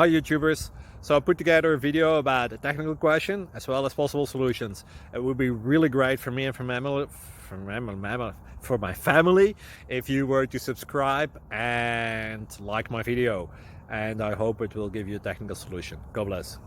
Hi YouTubers. So I put together a video about a technical question as well as possible solutions. It would be really great for me and for my family if you were to subscribe and like my video. And I hope it will give you a technical solution. God bless.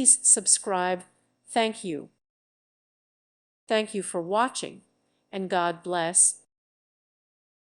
Please subscribe. Thank you. Thank you for watching, and God bless.